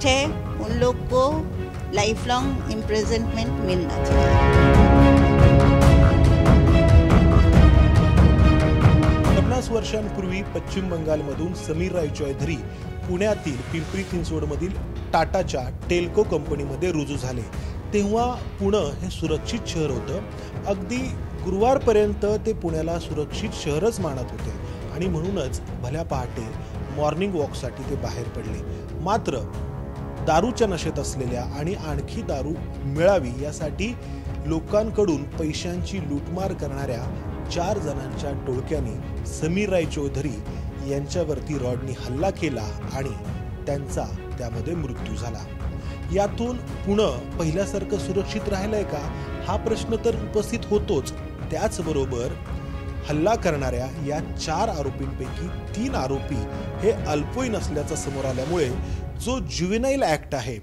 Request है, उन लोग को लाइफ लॉन्ग इम्प्रिजनमेंट मिलना चाहिए। 50 वर्षांपूर्वी पश्चिम बंगालमधून समीर राय चौधरी पुण्यातील पिंपरी चिंचवडमधील टाटाच्या टेल्को कंपनीमध्ये रुजू झाले। तेव्हा पुणे हे सुरक्षित शहर होतं। अगदी गुरुवारपर्यंत ते पुण्याला सुरक्षित शहरच मानत होते आणि म्हणूनच भल्या पहाटे मॉर्निंग वॉकसाठी ते बाहेर पडले। मात्र दारूच्या नशेत असलेल्या आणि आणखी दारू मिळावी यासाठी लोकांकडून पैशांची लूटमार करणाऱ्या 4 जणांच्या टोळक्याने समीर राय चौधरी यांच्यावरती रॉडनी हल्ला केला आणि त्यांचा त्यामध्ये मृत्यू झाला। यातून पुणे पहिल्यासारखं सुरक्षित राहिलंय का हा प्रश्न तर उपस्थित होतोच। त्याचबरोबर हल्ला करणाऱ्या या 4 आरोपींपैकी 3 आरोपी हे अल्पवयीन असल्याचं समोर आल्यामुळे जो ज्युव्हेनाईल ऍक्ट आहे,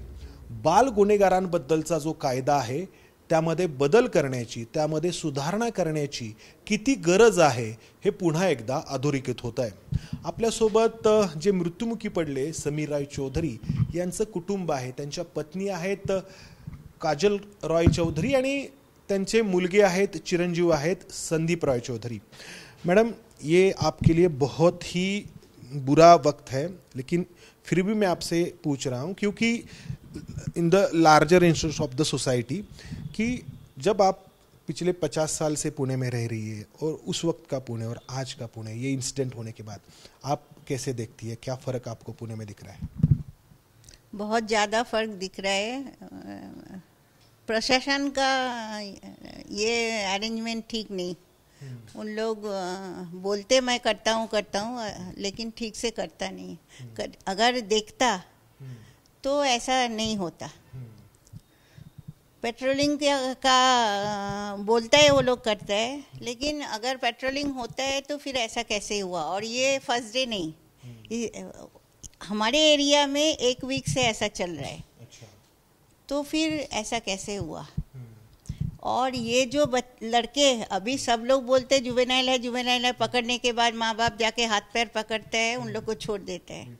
बाल गुन्हेगारांबद्दलचा जो कायदा आहे त्यामध्ये बदल करण्याची, त्यामध्ये सुधारणा करण्याची किती गरज आहे हे पुन्हा एकदा अधोरेखित होत आहे। आपल्यासोबत जे मृत्युमुखी पडले समीर राय चौधरी यांचं कुटुंब आहे, त्यांच्या पत्नी आहेत काजल रॉय चौधरी आणि त्यांचे मुलगे आहेत, चिरंजीव आहेत संदीप रॉय चौधरी। मैडम, ये आपके लिए बहुत ही बुरा वक्त है, लेकिन फिर भी मैं आपसे पूछ रहा हूँ क्योंकि in the larger interest of the society कि जब आप पिछले 50 साल से पुणे में रह रही है और उस वक्त का पुणे और आज का पुणे, ये इंसिडेंट होने के बाद आप कैसे देखती है? क्या फ़र्क आपको पुणे में दिख रहा है? बहुत ज़्यादा फर्क दिख रहा है। प्रशासन का ये अरेंजमेंट ठीक नहीं। उन लोग बोलते मैं करता हूँ लेकिन ठीक से करता नहीं। अगर देखता तो ऐसा नहीं होता। पेट्रोलिंग का बोलता है वो लोग करता है, लेकिन अगर पेट्रोलिंग होता है तो फिर ऐसा कैसे हुआ? और ये फर्स्ट डे नहीं, हमारे एरिया में 1 वीक से ऐसा चल रहा है। अच्छा। तो फिर ऐसा कैसे हुआ? और ये जो लड़के अभी सब लोग बोलते जुवेनाइल है, पकड़ने के बाद माँ बाप जाके हाथ पैर पकड़ते हैं, उन लोग को छोड़ देते हैं।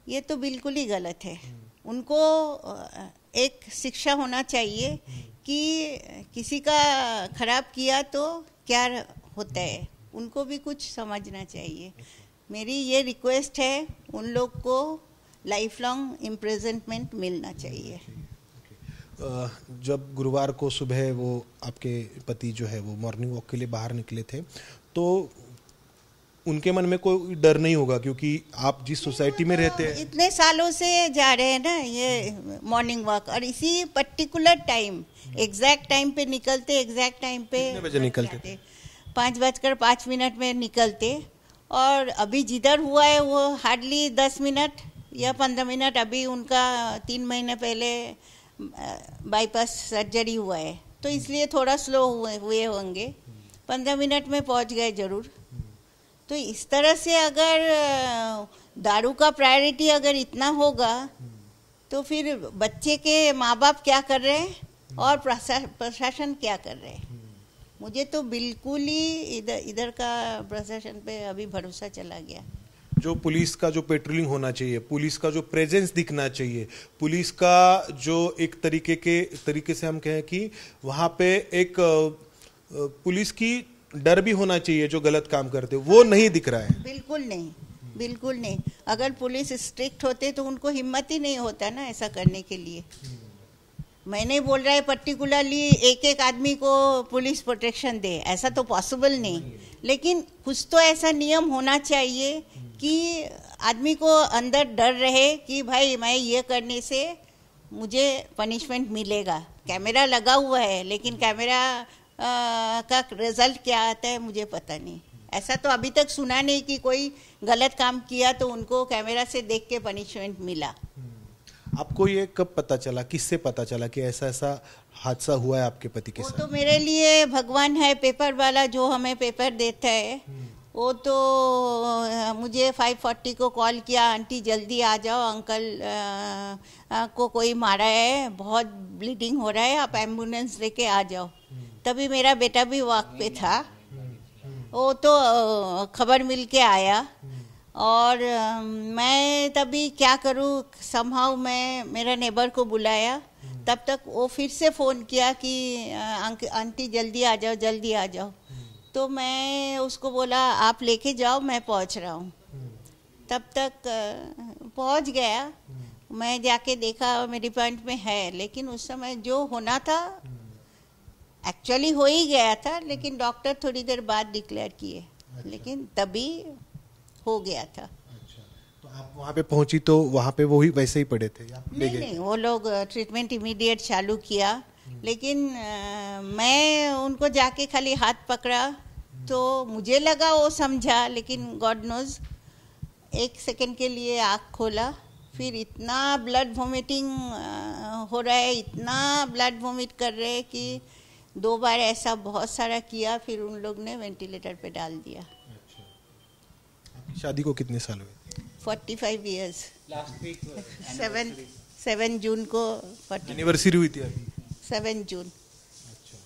ये तो बिल्कुल ही गलत है। उनको एक शिक्षा होना चाहिए कि किसी का खराब किया तो क्या होता है, उनको भी कुछ समझना चाहिए। मेरी ये रिक्वेस्ट है, उन लोग को लाइफ लॉन्ग इम्प्रिजनमेंट मिलना चाहिए। जब गुरुवार को सुबह वो आपके पति जो है वो मॉर्निंग वॉक के लिए बाहर निकले थे तो उनके मन में कोई डर नहीं होगा क्योंकि आप जिस सोसाइटी में रहते हैं? इतने सालों से जा रहे हैं ना ये मॉर्निंग वॉक, और इसी पर्टिकुलर टाइम एग्जैक्ट टाइम पे निकलते। एग्जैक्ट टाइम पे कितने बजे निकलते थे? 5:05 में निकलते। और अभी जिधर हुआ है वो हार्डली 10 मिनट या 15 मिनट। अभी उनका 3 महीने पहले बाईपास सर्जरी हुआ है तो इसलिए थोड़ा स्लो हुए होंगे। 15 मिनट में पहुंच गए जरूर। तो इस तरह से अगर दारू का प्रायोरिटी अगर इतना होगा तो फिर बच्चे के माँ बाप क्या कर रहे हैं और प्रशासन क्या कर रहे हैं? मुझे तो बिल्कुल ही इधर का प्रशासन पे अभी भरोसा चला गया। जो पुलिस का जो पेट्रोलिंग होना चाहिए, पुलिस का जो प्रेजेंस दिखना चाहिए, पुलिस का जो एक तरीके से हम कहें कि वहाँ पे एक पुलिस की डर भी होना चाहिए जो गलत काम करते, वो नहीं दिख रहा है। बिल्कुल नहीं, बिल्कुल नहीं। अगर पुलिस स्ट्रिक्ट होते तो उनको हिम्मत ही नहीं होता ना ऐसा करने के लिए। मैं नहीं बोल रहा है पर्टिकुलरली एक आदमी को पुलिस प्रोटेक्शन दे, ऐसा तो पॉसिबल नहीं, लेकिन कुछ तो ऐसा नियम होना चाहिए कि आदमी को अंदर डर रहे कि भाई मैं ये करने से मुझे पनिशमेंट मिलेगा। कैमरा लगा हुआ है लेकिन कैमरा का रिजल्ट क्या आता है मुझे पता नहीं। ऐसा तो अभी तक सुना नहीं कि कोई गलत काम किया तो उनको कैमरा से देख के पनिशमेंट मिला। आपको ये कब पता चला, किससे पता चला कि ऐसा ऐसा हादसा हुआ है आपके पति के साथ? वो तो मेरे लिए भगवान है, पेपर वाला जो हमें पेपर देता है वो तो मुझे 5:40 को कॉल किया, आंटी जल्दी आ जाओ, अंकल को कोई मारा है, बहुत ब्लीडिंग हो रहा है, आप एम्बुलेंस लेके आ जाओ। तभी मेरा बेटा भी वॉक पे था, वो तो खबर मिल के आया और मैं तभी क्या करूँ, समहाउ मैं मेरा नेबर को बुलाया। तब तक वो फिर से फ़ोन किया कि आंटी जल्दी आ जाओ, जल्दी आ जाओ। तो मैं उसको बोला आप लेके जाओ, मैं पहुंच रहा हूँ। तब तक पहुंच गया। मैं जाके देखा मेरी पॉइंट में है, लेकिन उस समय जो होना था एक्चुअली हो ही गया था, लेकिन डॉक्टर थोड़ी देर बाद डिक्लेयर किए। लेकिन तभी हो गया था। अच्छा, तो आप वहाँ पे पहुंची तो वहाँ पे वही वैसे ही पड़े थे या ले गए? नहीं, वो लोग ट्रीटमेंट इमीडिएट चालू किया, लेकिन मैं उनको जाके खाली हाथ पकड़ा तो मुझे लगा वो समझा, लेकिन गॉड नोज 1 सेकंड के लिए आँख खोला, फिर इतना ब्लड वोमिटिंग हो रहा है, इतना ब्लड वोमिट कर रहे हैं कि 2 बार ऐसा बहुत सारा किया, फिर उन लोग ने वेंटिलेटर पे डाल दिया। अच्छा, आपकी शादी को कितने साल हुए? 45 इयर्स। लास्ट वीक 7 जून को एनिवर्सरी हुई थी अभी? 7 जून। अच्छा,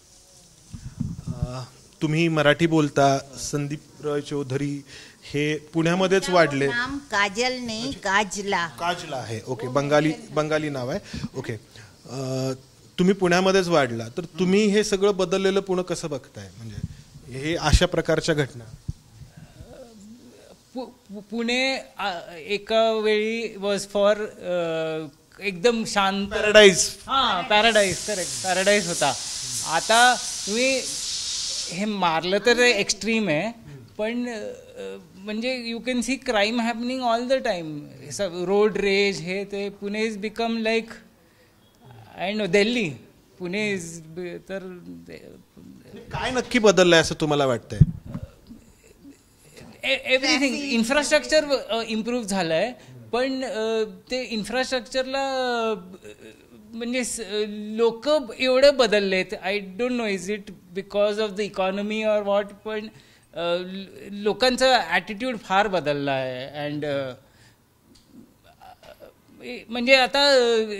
तुम्ही मराठी बोलता, संदीप रॉय चौधरी हे पुण्यामध्येच वाढले? नाम काजल नहीं, काजला। काजला आहे, ओके, बंगाली नाव आहे, ओके. तुम्ही पुण्यामध्येच वाढला, तर तुम्ही हे सगळं बदललेलं पुणे कसं बघताय? म्हणजे हे अशा प्रकारच्या घटना पुणे एका वेळी वॉज फॉर एकदम शांत पॅराडाईज. हां, पॅराडाईज, करेक्ट, पॅराडाईज होता. आता तुम्ही हे मारलं तर एक्स्ट्रीम आहे, पण म्हणजे you can see crime happening all the time. Road rage हे ते Pune is become like I know Delhi. Pune is तर काय नक्की बदललंय असं तुम्हाला वाटतंय? एव्हरीथिंग, इन्फ्रास्ट्रक्चर इम्प्रूव्ह झालंय, पण ते इन्फ्रास्ट्रक्चरला म्हणजे लोक एवढे बदललेत. I don't know is it because of the economy or what, पण लोकांचा ॲटिट्यूड फार बदलला आहे. अँड म्हणजे आता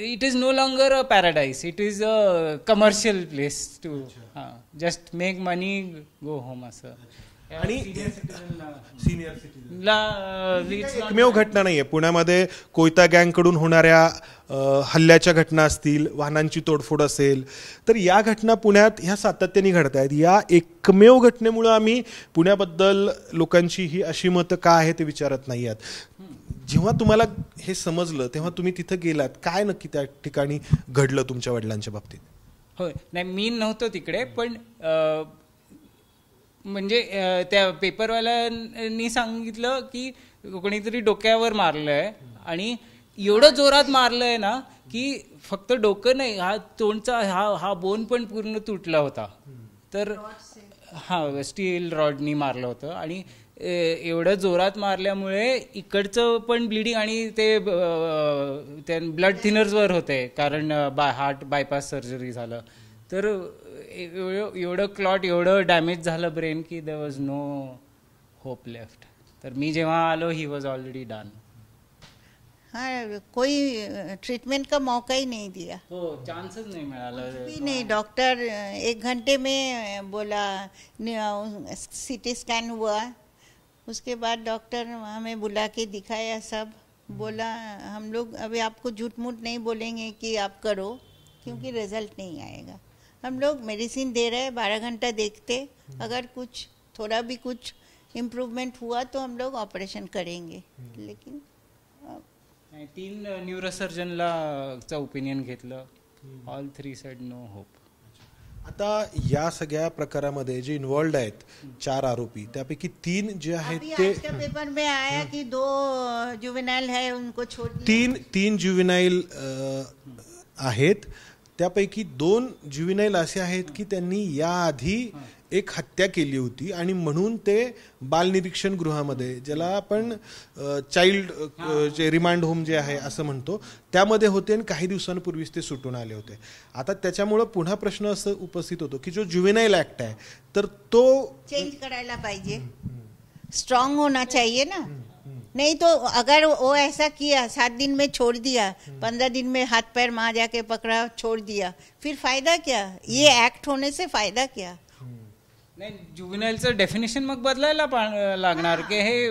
it is no longer a paradise, it is a commercial place to just make money, go home असं. आणि सिनियर सिटीजन एकमेव घटना नाहीये पुण्यामध्ये. कोयता गँगकडून होणाऱ्या हल्ल्याच्या घटना असतील, वाहनांची तोडफोड असेल, तर या घटना पुण्यात ह्या सातत्याने घडत आहेत. या एकमेव घटनेमुळे आम्ही पुण्याबद्दल लोकांची ही अशी मतं का आहे ते विचारत नाही आहात. जेव्हा तुम्हाला हे समजलं तेव्हा तुम्ही तिथं गेलात, काय नक्की त्या ठिकाणी घडलं तुमच्या वडिलांच्या बाबतीत? होय, नाही मी नव्हतो तिकडे, पण म्हणजे त्या पेपरवाल्यांनी सांगितलं की कोणीतरी डोक्यावर मारलंय, आणि एवढं जोरात मारलंय ना की फक्त डोकं नाही, हा तोंडचा हा बोन पण पूर्ण तुटला होता. तर हा स्टील रॉडनी मारलं होतं, आणि एवढं जोरात मारल्यामुळे इकडचं पण ब्लिडिंग, आणि ते ब्लड थिनर्सवर होते कारण हार्ट बायपास सर्जरी झालं. तर एवढं क्लॉट, एवढं डॅमेज झालं ब्रेन की there was no hope left. तर मी जेव्हा आलो ही वॉज ऑलरेडी डन. हाँ, कोई ट्रीटमेंट का मौका ही नहीं दिया. हो, चांसच नहीं मिळाला. भी नहीं. डॉक्टर 1 घंटे में बोला, सीटी स्कैन हुआ, उसके बाद डॉक्टर हमें बुला के दिखाया सब. बोला हम लोग अभी आपको झूठ मूठ नहीं बोलेंगे कि आप करो, क्योंकि रिजल्ट नहीं आएगा. हम लोग मेडिसिन दे रहे हैं, 12 घंटा देखते, अगर कुछ थोड़ा भी कुछ इम्प्रूवमेंट हुआ तो हम लोग ऑपरेशन करेंगे. लेकिन 3 न्यूरोसर्जनला ओपिनियन घेतलं, ऑल 3 सेड नो होप. आता या सगळ्या प्रकारामध्ये जे इन्व्हॉल्ड आहेत 4 आरोपी, त्यापैकी 3 जे आहेत ते पेपर में आया कि 2 जुवेनाइल है, उनको छोड़ तीन जुवेनाइल आहेत. त्यापैकी 2 जुवेनाइल असे आहेत की त्यांनी याआधी एक हत्या केली होती, आणि म्हणून ते बालनिरीक्षण गृहामध्ये, ज्याला आपण चाइल्ड जे रिमांड होम जे आहे असं म्हणतो, त्यामध्ये होते, आणि काही दिवसांपूर्वीच ते सुटून आले होते. आता त्याच्यामुळं पुन्हा प्रश्न असं उपस्थित होतो की जो जुवेनाइल ऍक्ट आहे तर तो चेंज करायला पाहिजे. स्ट्रांग होना चाहिए ना. नहीं तो अगर वो ऐसा किया, 7 दिन में छोड़ दिया, 15 दिन में हाथ पैर मार जाके पकड़ा, छोड़ दिया, फिर फायदा क्या? ये एक्ट होने से फायदा क्या? नाही, जुवेनाइलचं डेफिनेशन मग बदलायला लागणार की हे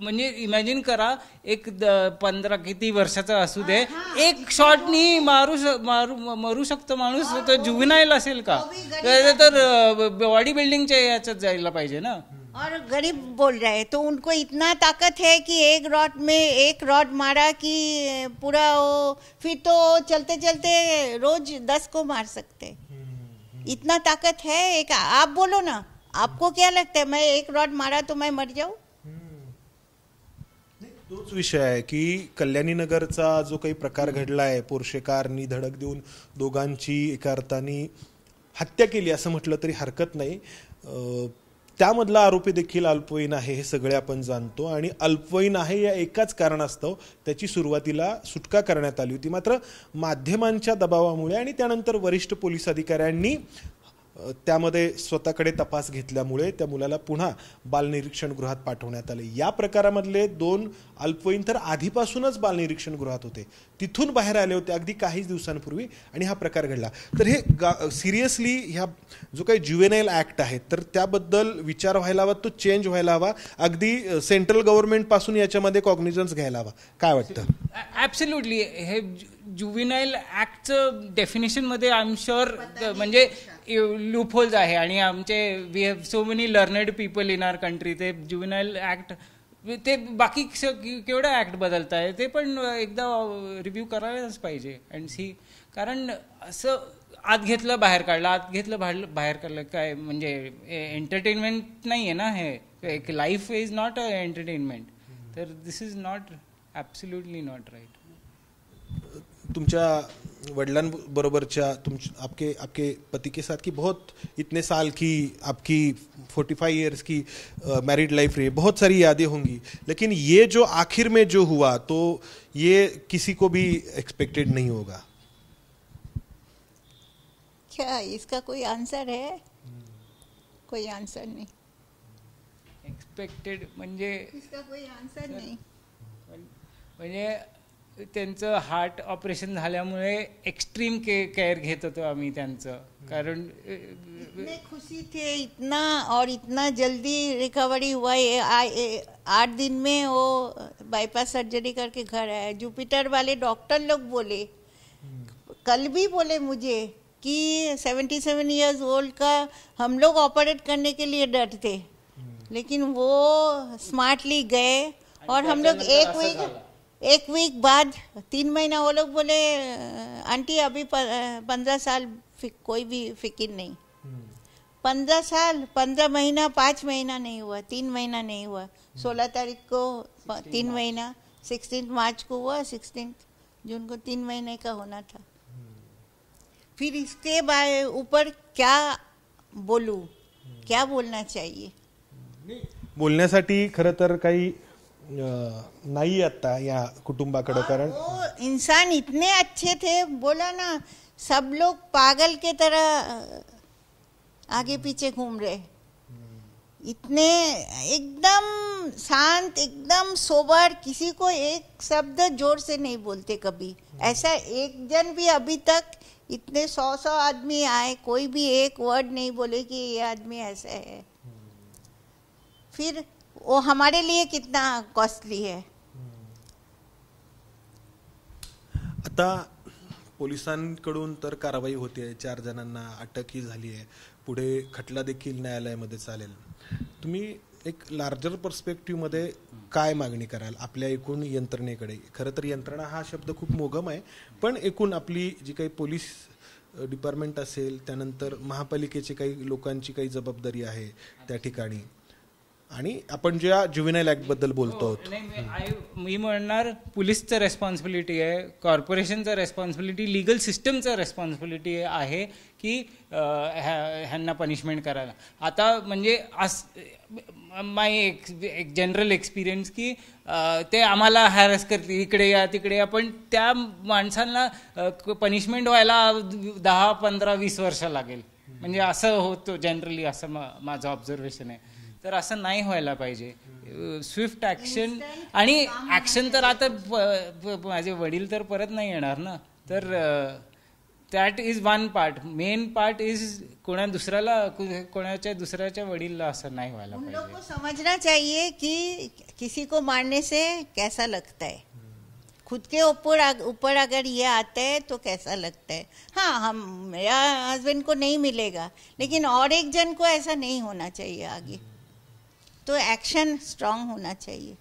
म्हणजे इमॅजिन करा, एक 15 किती वर्षाचा असू दे, एक शॉटनी मरू शकतो माणूस, तो जुवेनाइल असेल का? तर बॉडी बिल्डिंगच्या याच्यात जायला पाहिजे ना. और गरीब बोल रहे हैं तो उनको इतना ताकत है कि एक रॉड मारा कि पूरा वो, फिर तो चलते चलते रोज 10 को मार सकते. इतना ताकत है. एक आप बोलो ना, आपको क्या लगता है मैं एक रॉड मारा तो मैं मर जाऊं? तोच विषय आहे की कल्याणी नगरचा जो काही प्रकार घडला आहे, पोर्शे कारनी धडक देऊन दोघांची एका अर्थाने हत्या केली असं म्हटलं तरी हरकत नाही. त्यामधला आरोपी देखील अल्पवयीन आहे हे सगळे आपण जाणतो, आणि अल्पवयीन आहे या एकाच कारणास्तव त्याची सुरुवातीला सुटका करण्यात आली होती. मात्र माध्यमांच्या दबावामुळे आणि त्यानंतर वरिष्ठ पोलीस अधिकाऱ्यांनी त्यामध्ये स्वतःकडे तपास घेतल्यामुळे त्या मुलाला पुन्हा बालनिरीक्षण गृहात पाठवण्यात आले. या प्रकारामधले 2 अल्पवयीन तर आधीपासूनच बालनिरीक्षण गृहात होते, तिथून बाहेर आले होते अगदी काहीच दिवसांपूर्वी, आणि हा प्रकार घडला. तर हे सिरियसली ह्या जो काही ज्युवेनाइल ॲक्ट आहे तर त्याबद्दल विचार व्हायला हवा, तो चेंज व्हायला हवा, अगदी सेंट्रल गव्हर्नमेंटपासून याच्यामध्ये कॉग्निझन्स घ्यायला हवा. काय वाटतं? ॲब्सोल्युटली. हे ज्युवेनाइल ॲक्टचं डेफिनेशनमध्ये आय एम शुअर म्हणजे लूप होल्स आहे, आणि आमचे we have so many learned people in our country. ते ज्युवेनाइल ॲक्ट ते बाकी केवढं ॲक्ट बदलत आहे ते पण एकदा रिव्ह्यू करायलाच पाहिजे अँड सी. कारण असं आत घेतलं बाहेर काढलं, आत घेतलं बाहेर काढलं, काय म्हणजे एंटरटेनमेंट नाही आहे ना हे. एक life is not a entertainment. तर this is not, absolutely not right. तुमच्या वडिलांबरोबरच्या आपके पति के साथ की बहुत इतने साल की आपकी 45 ईयर्स की मैरिड लाइफ रही, बहुत सारी यादें होंगी, लेकिन ये जो आखिर में जो हुआ तो ये किसी को भी एक्सपेक्टेड नहीं होगा. क्या इसका कोई आंसर है? कोई आंसर नहीं. एक्सपेक्टेड म्हणजे इसका कोई आंसर नहीं. म्हणजे त्यांचं हार्ट ऑपरेशन झाल्यामुळे एक्स्ट्रीम केअर घेत होतो आम्ही त्यांचं. कारण इतने खुशी थे, इतना और इतना जल्दी रिकवरी हुआ. 8 दिन में वो बाईपास सर्जरी करके घर आए. जुपिटर वाले डॉक्टर लोग बोले, कल भी बोले मुझे कि 77 ईयर्स ओल्ड का हम लोग ऑपरेट करने के लिए डरते, लेकिन वो स्मार्टली गए. और हम लोग एक वीक बाद 3 महीना वो लोग बोले आंटी अभी 15 साल कोई भी फिक्र नहीं. 15 साल, 15 महीना, 5 महीना नहीं हुआ, 3 महीना नहीं हुआ. 16 तारीख को 3 महीना, 16 मार्च को हुआ, 16 जून को 3 महीने का होना था. फिर इसके ऊपर क्या बोलूं, क्या बोलना चाहिए? बोलण्यासाठी खरं तर काही नाही आता या कुटुंबाकडे. कारण वो इंसान इतने अच्छे थे, बोला ना सब लोग पागल के तरह आगे पीछे घूम रहे. इतने एकदम शांत, एकदम सोबर, किसी को एक शब्द जोर से नहीं बोलते कभी. ऐसा एक जन भी अभी तक, इतने 100 आदमी आए, कोई भी एक वर्ड नहीं बोले कि ये आदमी ऐसा है. फिर वो हमारे लिए कितना कॉस्टली है. आता पोलिसांकडून तर कारवाई होते, 4 जणांना अटकही झाली आहे, पुढे खटला देखील न्यायालयामध्ये चालेल. तुम्ही एक लार्जर पर्स्पेक्टिव्हमध्ये काय मागणी कराल आपल्या एकूण यंत्रणेकडे? खरं तर यंत्रणा हा शब्द खूप मोगम आहे, पण एकूण आपली जी काही पोलीस डिपार्टमेंट असेल, त्यानंतर महापालिकेची काही लोकांची काही जबाबदारी आहे त्या ठिकाणी, आणि आपण ज्या ज्युवेनाइल ॲक्ट बद्दल बोलतो. मी म्हणणार पोलीसचं रेस्पॉन्सिबिलिटी आहे, कॉर्पोरेशनचं रेस्पॉन्सिबिलिटी, लिगल सिस्टमचं रेस्पॉन्सिबिलिटी आहे की ह्यांना पनिशमेंट करायला. आता म्हणजे माय एक जनरल एक्सपिरियन्स की ते आम्हाला हॅरस करते, इकडे या तिकडे या, पण त्या माणसांना पनिशमेंट व्हायला 10, 15, 20 वर्ष लागेल. म्हणजे असं होतं जनरली, असं माझं ऑब्झर्वेशन आहे. तर असं नाही व्हायला पाहिजे. स्विफ्ट ॲक्शन, आणि ॲक्शन तर आता माझे वडील तर परत नाही येणार ना, तर that is one part. Main part is कोणाच्या दुसऱ्याच्या वडीलला असं नाही व्हायला उन लोग पाहिजे. को समझना चाहिए कि किसी को मारने से कैसा लगता है, खुद के ऊपर अगर ये आता है तो कैसा लगता है. हाँ, मेरा हस्बैंड को नहीं मिलेगा, लेकिन और एक जन को ऐसा नहीं होना चाहिए आगे. तो एक्शन स्ट्रांग होना चाहिए.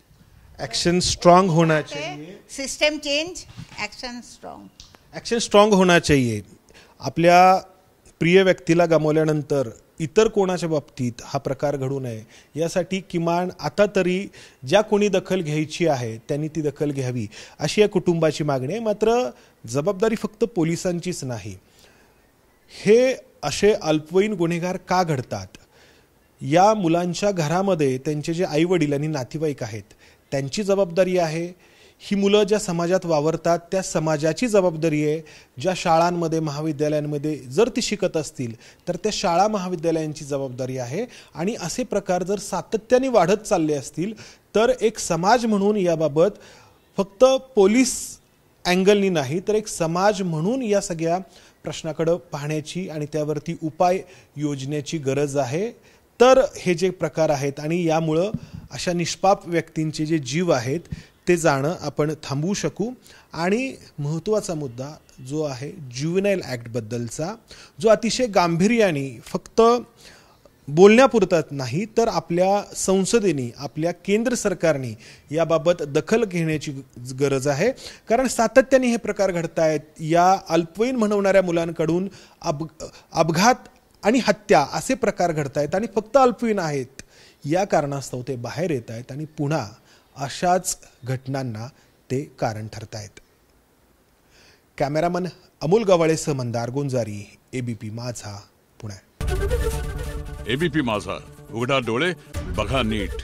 एक्शन स्ट्रांग होना चाहिए. System change, action strong. Action strong होना चाहिए. आपल्या प्रिय व्यक्तीला गमावल्यानंतर इतर कोणाच्या बाबतीत हा प्रकार घडू नये यासाठी किमान आता तरी ज्या कोणी दखल घ्यायची आहे त्यांनी ती दखल घ्यावी अशी या कुटुंबाची मागणी आहे. मात्र जबाबदारी फक्त पोलिसांचीच नाही. हे असे अल्पवयीन गुन्हेगार का घडतात, या मुलांच्या घरामध्ये त्यांचे जे आईवडील आणि नातेवाईक आहेत त्यांची जबाबदारी आहे. ही मुलं ज्या समाजात वावरतात त्या समाजाची जबाबदारी आहे. ज्या शाळांमध्ये महाविद्यालयांमध्ये जर ती शिकत असतील तर त्या शाळा महाविद्यालयांची जबाबदारी आहे. आणि असे प्रकार जर सातत्याने वाढत चालले असतील तर एक समाज म्हणून याबाबत फक्त पोलीस अँगलनी नाही तर एक समाज म्हणून या सगळ्या प्रश्नाकडे पाहण्याची आणि त्यावरती उपाय योजण्याची गरज आहे. तर हे जे प्रकार आहेत आणि यामुळं अशा निष्पाप व्यक्तींचे जे जीव आहेत ते जाणं आपण थांबवू शकू. आणि महत्त्वाचा मुद्दा जो आहे ज्युव्हेनाईल ॲक्टबद्दलचा, जो अतिशय गांभीर्याने फक्त बोलण्यापुरता नाही तर आपल्या संसदेने, आपल्या केंद्र सरकारने याबाबत दखल घेण्याची गरज आहे. कारण सातत्याने हे प्रकार घडत आहेत. या अल्पवयीन म्हणवणाऱ्या मुलांकडून अपघात आणि हत्या असे प्रकार घडत आहेत आणि फक्त अल्पवयीन आहेत या कारणास्तव ते बाहेर येत आहेत आणि पुन्हा अशाच घटनांना ते कारण ठरत आहेत. कॅमेरामन अमोल गवाळेसह मंदार गुंजारी, एबीपी माझा, पुणे. एबीपी माझा, उघडा डोळे बघा नीट.